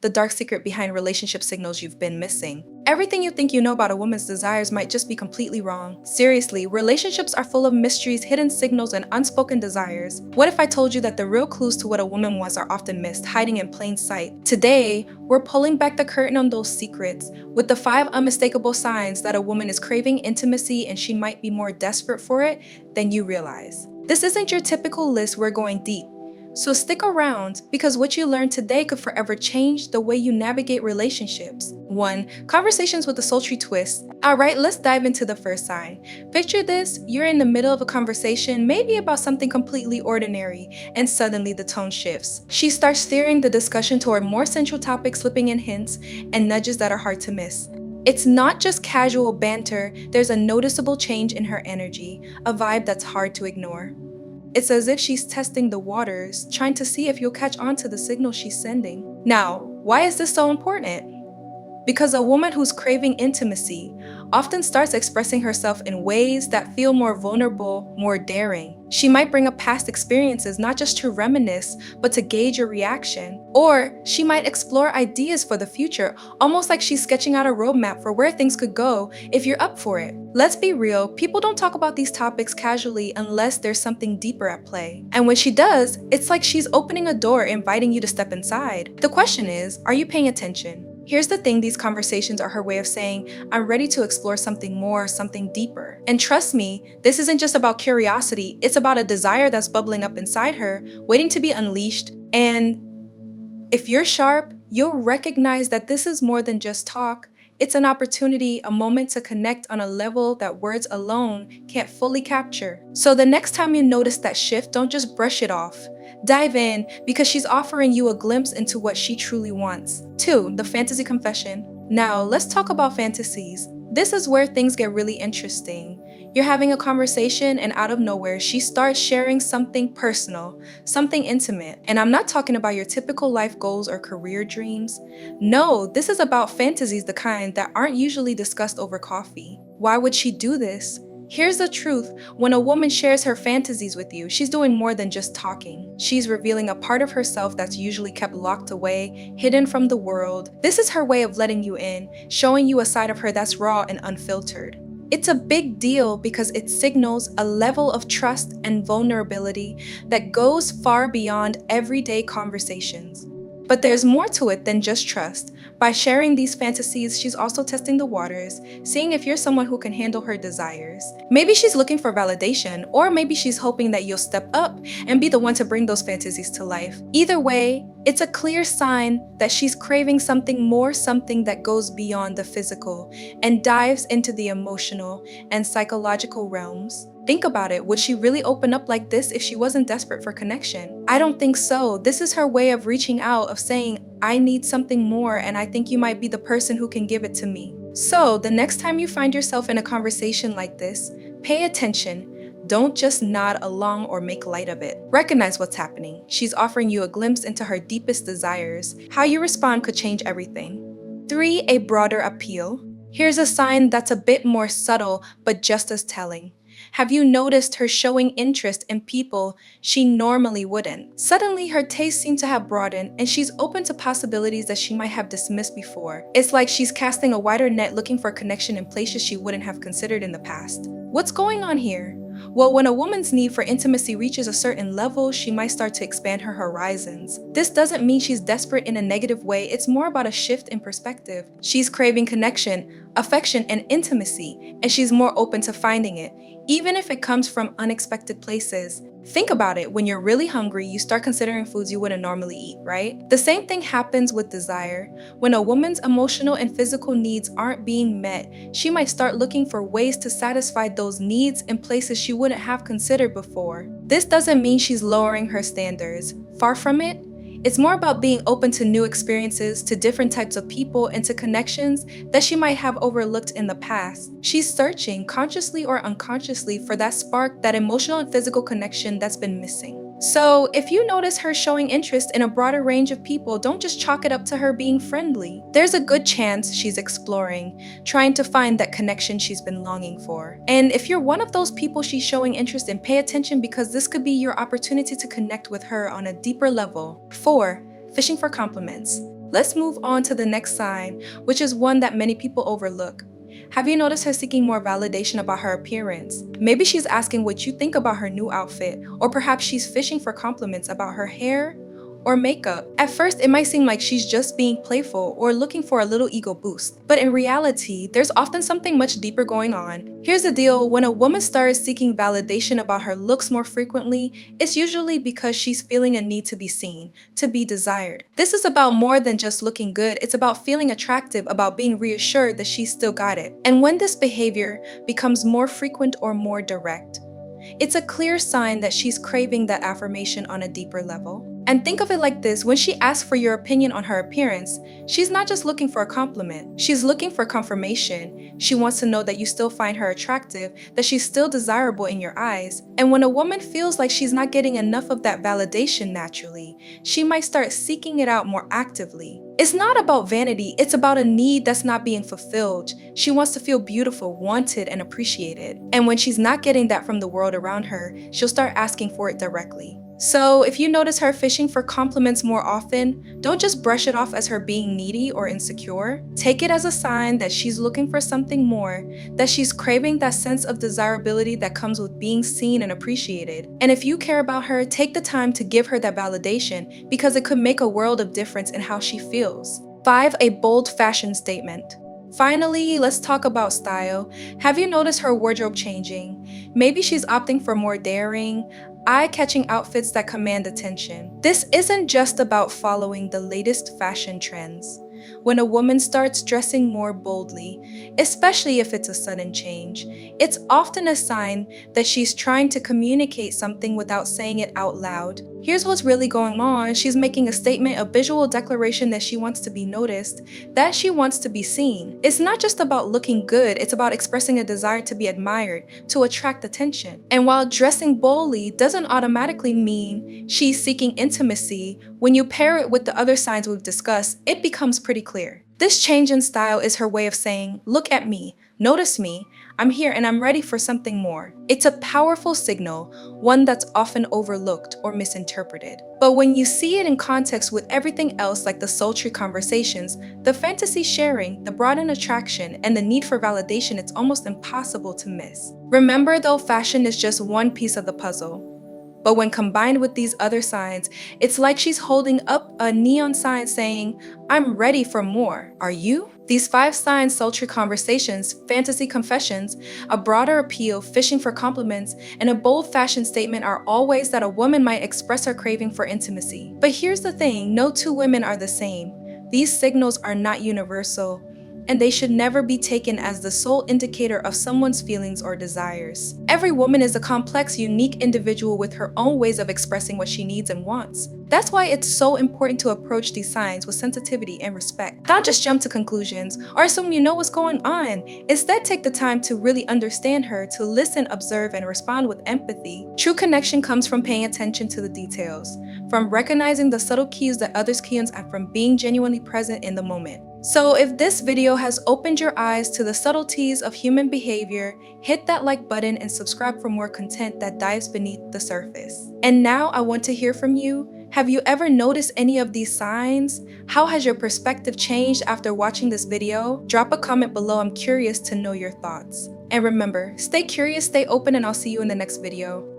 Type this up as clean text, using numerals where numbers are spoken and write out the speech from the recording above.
the dark secret behind relationship signals you've been missing. Everything you think you know about a woman's desires might just be completely wrong. Seriously, relationships are full of mysteries, hidden signals, and unspoken desires. What if I told you that the real clues to what a woman wants are often missed, hiding in plain sight? Today, we're pulling back the curtain on those secrets with the 5 unmistakable signs that a woman is craving intimacy and she might be more desperate for it than you realize. This isn't your typical list, we're going deep. So stick around, because what you learn today could forever change the way you navigate relationships. 1. Conversations with a sultry twist. Alright, let's dive into the first sign. Picture this, you're in the middle of a conversation, maybe about something completely ordinary, and suddenly the tone shifts. She starts steering the discussion toward more central topics, slipping in hints and nudges that are hard to miss. It's not just casual banter, there's a noticeable change in her energy, a vibe that's hard to ignore. It's as if she's testing the waters, trying to see if you'll catch on to the signal she's sending. Now, why is this so important? Because a woman who's craving intimacy often starts expressing herself in ways that feel more vulnerable, more daring. She might bring up past experiences not just to reminisce, but to gauge your reaction. Or she might explore ideas for the future, almost like she's sketching out a roadmap for where things could go if you're up for it. Let's be real, people don't talk about these topics casually unless there's something deeper at play. And when she does, it's like she's opening a door, inviting you to step inside. The question is, are you paying attention? Here's the thing, these conversations are her way of saying, I'm ready to explore something more, something deeper. And trust me, this isn't just about curiosity, it's about a desire that's bubbling up inside her, waiting to be unleashed. And if you're sharp, you'll recognize that this is more than just talk. It's an opportunity, a moment to connect on a level that words alone can't fully capture. So the next time you notice that shift, don't just brush it off. Dive in, because she's offering you a glimpse into what she truly wants. 2. The fantasy confession. Now, let's talk about fantasies. This is where things get really interesting. You're having a conversation and out of nowhere, she starts sharing something personal, something intimate. And I'm not talking about your typical life goals or career dreams. No, this is about fantasies, the kind that aren't usually discussed over coffee. Why would she do this? Here's the truth, when a woman shares her fantasies with you, she's doing more than just talking. She's revealing a part of herself that's usually kept locked away, hidden from the world. This is her way of letting you in, showing you a side of her that's raw and unfiltered. It's a big deal because it signals a level of trust and vulnerability that goes far beyond everyday conversations. But there's more to it than just trust. By sharing these fantasies, she's also testing the waters, seeing if you're someone who can handle her desires. Maybe she's looking for validation, or maybe she's hoping that you'll step up and be the one to bring those fantasies to life. Either way, it's a clear sign that she's craving something more, something that goes beyond the physical and dives into the emotional and psychological realms. Think about it, would she really open up like this if she wasn't desperate for connection? I don't think so. This is her way of reaching out, of saying, I need something more and I think you might be the person who can give it to me. So, the next time you find yourself in a conversation like this, pay attention. Don't just nod along or make light of it. Recognize what's happening. She's offering you a glimpse into her deepest desires. How you respond could change everything. 3. A broader appeal. Here's a sign that's a bit more subtle, but just as telling. Have you noticed her showing interest in people she normally wouldn't? Suddenly, her tastes seem to have broadened and she's open to possibilities that she might have dismissed before. It's like she's casting a wider net, looking for connection in places she wouldn't have considered in the past. What's going on here? Well, when a woman's need for intimacy reaches a certain level, she might start to expand her horizons. This doesn't mean she's desperate in a negative way, it's more about a shift in perspective. She's craving connection, affection, and intimacy, and she's more open to finding it, even if it comes from unexpected places. Think about it, when you're really hungry, you start considering foods you wouldn't normally eat, right? The same thing happens with desire. When a woman's emotional and physical needs aren't being met, she might start looking for ways to satisfy those needs in places she wouldn't have considered before. This doesn't mean she's lowering her standards. Far from it. It's more about being open to new experiences, to different types of people, and to connections that she might have overlooked in the past. She's searching, consciously or unconsciously, for that spark, that emotional and physical connection that's been missing. So, if you notice her showing interest in a broader range of people, don't just chalk it up to her being friendly. There's a good chance she's exploring, trying to find that connection she's been longing for. And if you're one of those people she's showing interest in, pay attention, because this could be your opportunity to connect with her on a deeper level. 4. Fishing for compliments. Let's move on to the next sign, which is one that many people overlook. Have you noticed her seeking more validation about her appearance? Maybe she's asking what you think about her new outfit, or perhaps she's fishing for compliments about her hair or makeup. At first, it might seem like she's just being playful or looking for a little ego boost. But in reality, there's often something much deeper going on. Here's the deal: when a woman starts seeking validation about her looks more frequently, it's usually because she's feeling a need to be seen, to be desired. This is about more than just looking good, it's about feeling attractive, about being reassured that she's still got it. And when this behavior becomes more frequent or more direct, it's a clear sign that she's craving that affirmation on a deeper level. And think of it like this: when she asks for your opinion on her appearance, she's not just looking for a compliment, she's looking for confirmation. She wants to know that you still find her attractive, that she's still desirable in your eyes. And when a woman feels like she's not getting enough of that validation naturally, she might start seeking it out more actively. It's not about vanity, it's about a need that's not being fulfilled. She wants to feel beautiful, wanted, and appreciated. And when she's not getting that from the world around her, she'll start asking for it directly. So if you notice her fishing for compliments more often, don't just brush it off as her being needy or insecure. Take it as a sign that she's looking for something more, that she's craving that sense of desirability that comes with being seen and appreciated. And if you care about her, take the time to give her that validation, because it could make a world of difference in how she feels. 5. A bold fashion statement. Finally, let's talk about style. Have you noticed her wardrobe changing? Maybe she's opting for more daring, eye-catching outfits that command attention. This isn't just about following the latest fashion trends. When a woman starts dressing more boldly, especially if it's a sudden change, it's often a sign that she's trying to communicate something without saying it out loud. Here's what's really going on: she's making a statement, a visual declaration that she wants to be noticed, that she wants to be seen. It's not just about looking good, it's about expressing a desire to be admired, to attract attention. And while dressing boldly doesn't automatically mean she's seeking intimacy, when you pair it with the other signs we've discussed, it becomes pretty clear. This change in style is her way of saying, look at me, notice me, I'm here and I'm ready for something more. It's a powerful signal, one that's often overlooked or misinterpreted. But when you see it in context with everything else, like the sultry conversations, the fantasy sharing, the broadened attraction, and the need for validation, it's almost impossible to miss. Remember though, fashion is just one piece of the puzzle. But when combined with these other signs, it's like she's holding up a neon sign saying, I'm ready for more. Are you? These 5 signs: sultry conversations, fantasy confessions, a broader appeal, fishing for compliments, and a bold fashion statement are all ways that a woman might express her craving for intimacy. But here's the thing: no two women are the same. These signals are not universal, and they should never be taken as the sole indicator of someone's feelings or desires. Every woman is a complex, unique individual with her own ways of expressing what she needs and wants. That's why it's so important to approach these signs with sensitivity and respect. Not just jump to conclusions or assume you know what's going on. Instead, take the time to really understand her, to listen, observe, and respond with empathy. True connection comes from paying attention to the details, from recognizing the subtle cues that others key on, and from being genuinely present in the moment. So if this video has opened your eyes to the subtleties of human behavior, hit that like button and subscribe for more content that dives beneath the surface. And now I want to hear from you. Have you ever noticed any of these signs? How has your perspective changed after watching this video? Drop a comment below, I'm curious to know your thoughts. And remember, stay curious, stay open, and I'll see you in the next video.